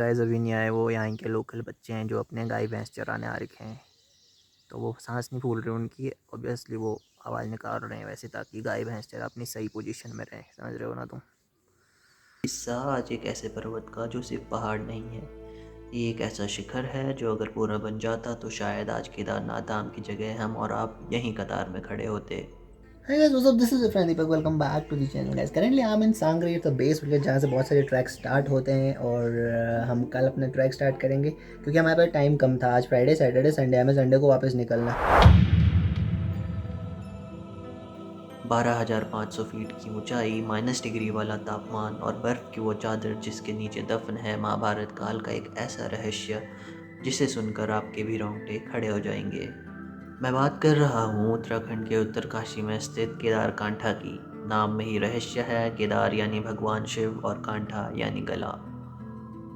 Guys अभी नहीं आए, वो यहाँ के लोकल बच्चे हैं जो अपने गाय भैंस चराने आ रखे हैं। तो वो सांस नहीं फूल रही उनकी, ऑब्वियसली वो आवाज़ निकाल रहे हैं वैसे, ताकि गाय भैंस चरा अपनी सही पोजीशन में रहें। समझ रहे हो ना तुम? किस्सा आज एक ऐसे पर्वत का जो सिर्फ पहाड़ नहीं है, ये एक ऐसा शिखर है जो अगर पूरा बन जाता तो शायद आज केदारनाथ धाम की जगह हम और आप यहीं कतार में खड़े होते। Hey guys, what's up? This is your friend Deepak. Welcome back to the channel, guys. Currently I'm in Sangri, it's a base village जहाँ से बहुत सारे ट्रैक स्टार्ट होते हैं और हम कल अपना ट्रैक स्टार्ट करेंगे क्योंकि हमारे पास टाइम कम था। आज फ्राइडे सैटरडे संडे, हमें संडे को वापस निकलना। 12,500 फीट की ऊंचाई, -डिग्री वाला तापमान और बर्फ़ की वो चादर जिसके नीचे दफन है महाभारत काल का एक ऐसा रहस्य जिसे सुनकर आपके भी रोंगटे खड़े हो जाएंगे। मैं बात कर रहा हूँ उत्तराखंड के उत्तरकाशी में स्थित केदार कांठा की। नाम में ही रहस्य है, केदार यानी भगवान शिव और कांठा यानी गला।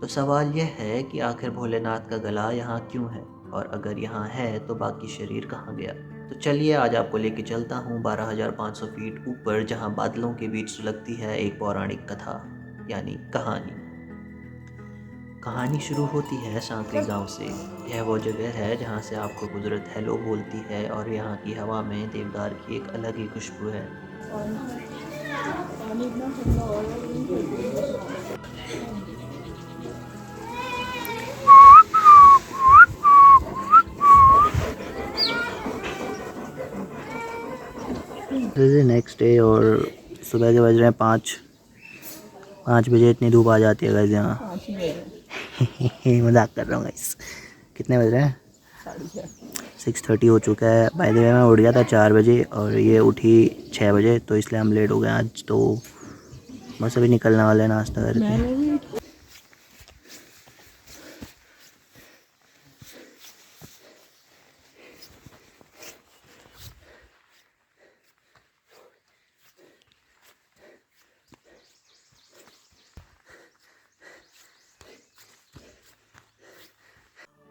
तो सवाल यह है कि आखिर भोलेनाथ का गला यहाँ क्यों है, और अगर यहाँ है तो बाकी शरीर कहाँ गया। तो चलिए आज आपको लेके चलता हूँ 12,500 फीट ऊपर, जहाँ बादलों के बीच सुलगती है एक पौराणिक कथा, यानी कहानी। कहानी शुरू होती है सांकरी गांव से। यह वो जगह है जहाँ से आपको कुदरत हेलो बोलती है और यहाँ की हवा में देवदार की एक अलग ही खुशबू है। नेक्स्ट डे और सुबह के बज रहे हैं 5 बजे। इतनी धूप आ जाती है गाइस यहाँ। मजाक कर रहा हूँ गाइस। कितने बज रहे हैं? 6:30 हो चुका है। बाय द वे मैं उठ गया था 4 बजे और ये उठी 6 बजे, तो इसलिए हम लेट हो गए आज। तो बस अभी निकलने वाले हैं नाश्ता करके।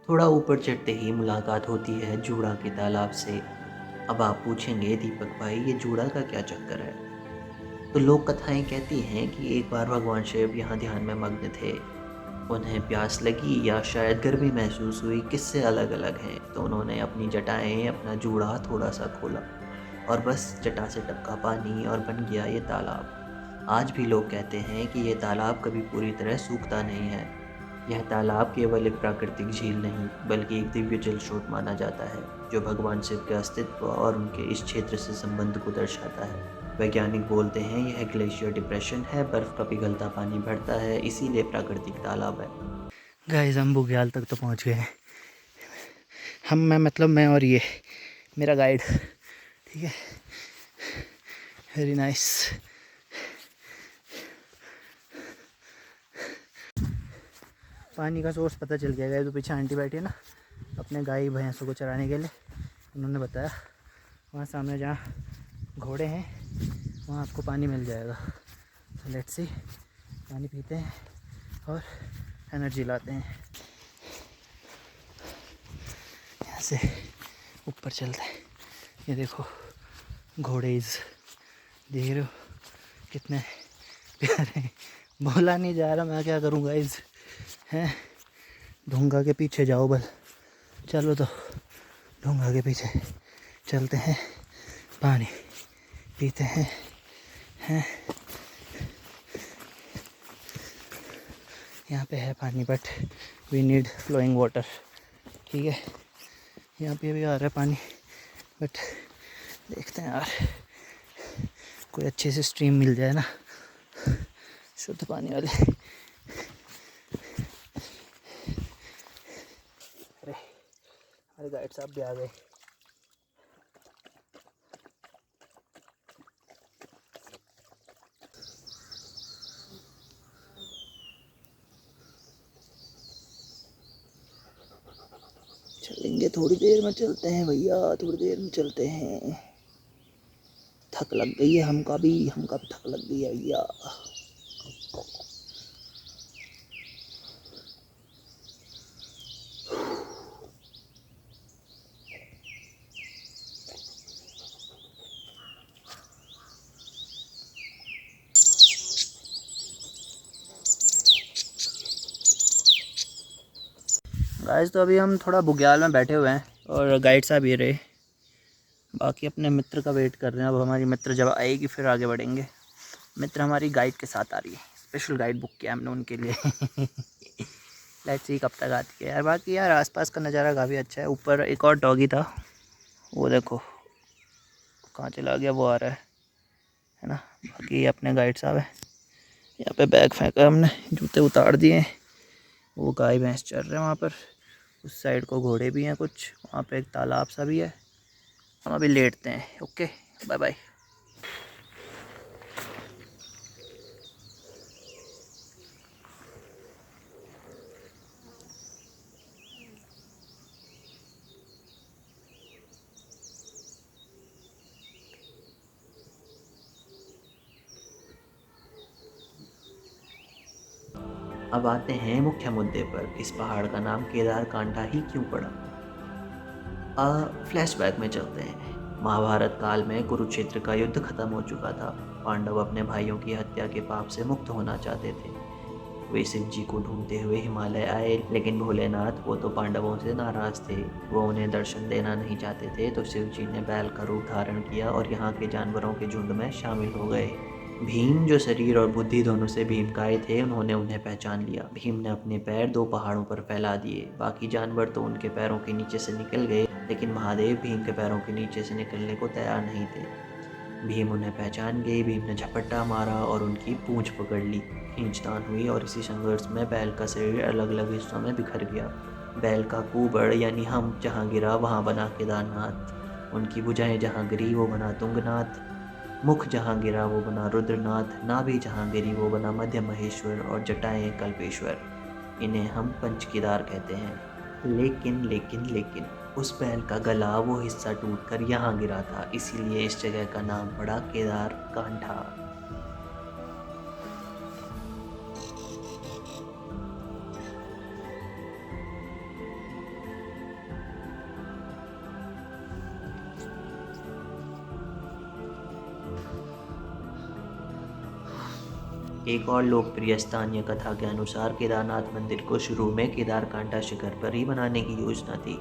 थोड़ा ऊपर चढ़ते ही मुलाकात होती है जूड़ा के तालाब से। अब आप पूछेंगे दीपक भाई, ये जूड़ा का क्या चक्कर है? तो लोक कथाएं कहती हैं कि एक बार भगवान शिव यहाँ ध्यान में मग्न थे। उन्हें प्यास लगी या शायद गर्मी महसूस हुई, किससे अलग अलग हैं। तो उन्होंने अपनी जटाएं, अपना जूड़ा थोड़ा सा खोला और बस जटा से टपका पानी और बन गया ये तालाब। आज भी लोग कहते हैं कि ये तालाब कभी पूरी तरह सूखता नहीं है। यह तालाब केवल एक प्राकृतिक झील नहीं बल्कि एक दिव्य जल स्रोत माना जाता है, जो भगवान शिव के अस्तित्व और उनके इस क्षेत्र से संबंध को दर्शाता है। वैज्ञानिक बोलते हैं यह ग्लेशियर डिप्रेशन है, बर्फ़ का पिघलता पानी बढ़ता है, इसीलिए प्राकृतिक तालाब है। गाइस हम बुग्याल तक तो पहुंच गए हैं। मैं और ये मेरा गाइड, ठीक है। Very nice. पानी का सोर्स पता चल गया गाइस। तो पीछे आंटी बैठी है ना, अपने गाय भैंसों को चराने के लिए। उन्होंने बताया वहाँ सामने जहाँ घोड़े हैं वहाँ आपको पानी मिल जाएगा। तो लेट्स सी, पानी पीते हैं और एनर्जी लाते हैं। यहाँ से ऊपर चलते हैं। ये देखो घोड़े, देख रहे हो कितने प्यारे हैं। बोला नहीं जा रहा, मैं क्या करूँगा इस हैं। ढूंगा के पीछे जाओ बस। चलो तो ढूंगा के पीछे चलते हैं, पानी पीते हैं। यहाँ पे है पानी, but we need flowing water, ठीक है। यहाँ पे भी आ रहा है पानी, बट देखते हैं यार कोई अच्छे से स्ट्रीम मिल जाए ना, शुद्ध पानी वाले। अरे हमारे गाइड साहब भी आ गए। चलेंगे, थोड़ी देर में चलते हैं भैया, थोड़ी देर में चलते हैं। थक लग गई है हमका भी थक लग गई है भैया। गाइस तो अभी हम थोड़ा बुग्याल में बैठे हुए हैं और गाइड साहब ये रहे, बाकी अपने मित्र का वेट कर रहे हैं। अब हमारी मित्र जब आएगी फिर आगे बढ़ेंगे। मित्र हमारी गाइड के साथ आ रही है, स्पेशल गाइड बुक किया हमने उनके लिए। लेट्स सी कब तक आती है यार। बाकी यार आसपास का नज़ारा काफ़ी अच्छा है। ऊपर एक और डॉगी था, वो देखो कहाँ चला गया, वो आ रहा है ना। बाकी ये अपने गाइड साहब है। यहाँ पे बैग फेंका हमने, जूते उतार दिए। वो गाय भैंस चल रहे हैं वहाँ पर। उस साइड को घोड़े भी हैं कुछ, वहाँ पे एक तालाब सा भी है। हम अभी लेटते हैं। Okay bye bye. अब आते हैं मुख्य मुद्दे पर। इस पहाड़ का नाम केदार कांठा ही क्यों पड़ा? फ्लैशबैक में चलते हैं। महाभारत काल में कुरुक्षेत्र का युद्ध खत्म हो चुका था। पांडव अपने भाइयों की हत्या के पाप से मुक्त होना चाहते थे। वे शिव जी को ढूंढते हुए हिमालय आए, लेकिन भोलेनाथ वो तो पांडवों से नाराज थे। वो उन्हें दर्शन देना नहीं चाहते थे, तो शिव जी ने बैल का रूप धारण किया और यहाँ के जानवरों के झुंड में शामिल हो गए। भीम, जो शरीर और बुद्धि दोनों से भीमकाय थे, उन्होंने उन्हें पहचान लिया। भीम ने अपने पैर 2 पहाड़ों पर फैला दिए। बाकी जानवर तो उनके पैरों के नीचे से निकल गए, लेकिन महादेव भीम के पैरों के नीचे से निकलने को तैयार नहीं थे। भीम उन्हें पहचान गए। भीम ने झपट्टा मारा और उनकी पूंछ पकड़ ली। खींचतान हुई और इसी संघर्ष में बैल का शरीर अलग अलग हिस्सों में बिखर गया। बैल का कुबड़ यानी हम जहाँ गिरा वहाँ बना केदारनाथ। उनकी भुजाएं जहाँ गिरी वो बना तुंगनाथ। मुख जहाँ गिरा वो बना रुद्रनाथ। नाभि जहाँ गिरी वो बना मध्य महेश्वर और जटाएं कल्पेश्वर। इन्हें हम पंच केदार कहते हैं। लेकिन उस बैल का गला वो हिस्सा टूटकर यहाँ गिरा था, इसीलिए इस जगह का नाम पड़ा केदार कांठा। एक और लोकप्रिय स्थानीय कथा के अनुसार केदारनाथ मंदिर को शुरू में केदारकांठा शिखर पर ही बनाने की योजना थी।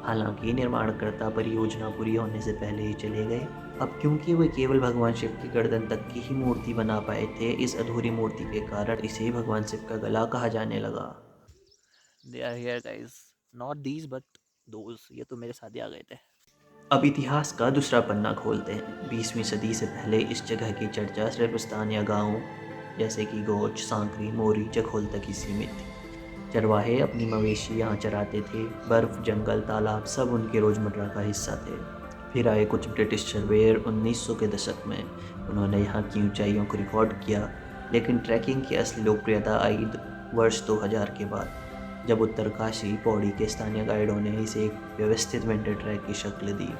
हालांकि निर्माणकर्ता परियोजना पूरी होने से पहले ही चले गए। अब क्योंकि वे केवल भगवान शिव की गर्दन तक की ही मूर्ति बना पाए थे, इस अधूरी मूर्ति के कारण इसे भगवान शिव का गला कहा जाने लगा। They are here guys, not these but those. ये तो मेरे साथ ही आ गए थे। अब इतिहास का दूसरा पन्ना खोलते हैं। 20वीं सदी से पहले इस जगह की चर्चा सिर्फ स्थान या गाँव जैसे कि गोच, सांकरी, मोरी, जखोल तक ही सीमित थी। चरवाहे अपनी मवेशी यहाँ चराते थे। बर्फ, जंगल, तालाब सब उनके रोज़मर्रा का हिस्सा थे। फिर आए कुछ ब्रिटिश सर्वेयर 1900 के दशक में। उन्होंने यहाँ की ऊंचाइयों को रिकॉर्ड किया, लेकिन ट्रैकिंग की असली लोकप्रियता आई वर्ष 2000 के बाद, जब उत्तरकाशी पौड़ी के स्थानीय गाइडों ने इसे एक व्यवस्थित विंटर ट्रैक की शक्ल दी।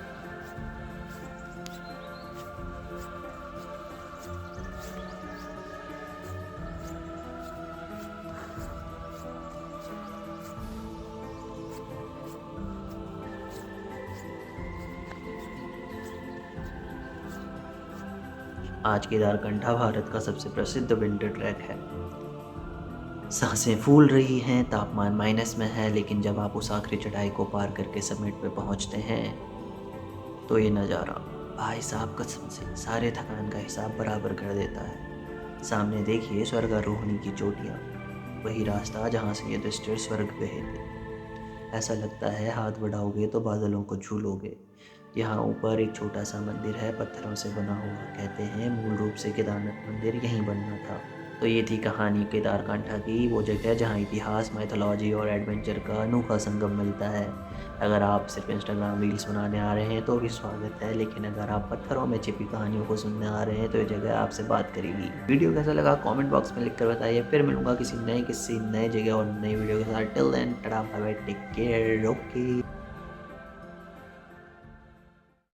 आज केदारकंठा भारत का सबसे प्रसिद्ध विंटर ट्रैक है। सांसें फूल रही हैं, तापमान माइनस में है, लेकिन जब आप उस आखिरी चढ़ाई को पार करके समिट पे पहुंचते हैं तो ये नज़ारा भाई साहब कसम से सारे थकान का हिसाब बराबर कर देता है। सामने देखिए स्वर्गारोहणी की चोटियाँ, वही रास्ता जहाँ से ये दृष्टि स्वर्ग गए थे। ऐसा लगता है हाथ बढ़ाओगे तो बादलों को छू लोगे। यहाँ ऊपर एक छोटा सा मंदिर है, पत्थरों से बना हुआ। कहते हैं मूल रूप से केदारनाथ मंदिर यहीं बनना था। तो ये थी कहानी केदारकांठा की, वो जगह जहाँ इतिहास, माइथोलॉजी और एडवेंचर का अनोखा संगम मिलता है। अगर आप सिर्फ इंस्टाग्राम रील्स बनाने आ रहे हैं तो भी स्वागत है, लेकिन अगर आप पत्थरों में छिपी कहानियों को सुनने आ रहे हैं तो ये जगह आपसे बात करेगी। वीडियो कैसा लगा कमेंट बॉक्स में लिख कर बताइए। फिर मिलूंगा किसी नए नई जगह और नई वीडियो के साथ। Till then tata bye bye, take care, okay.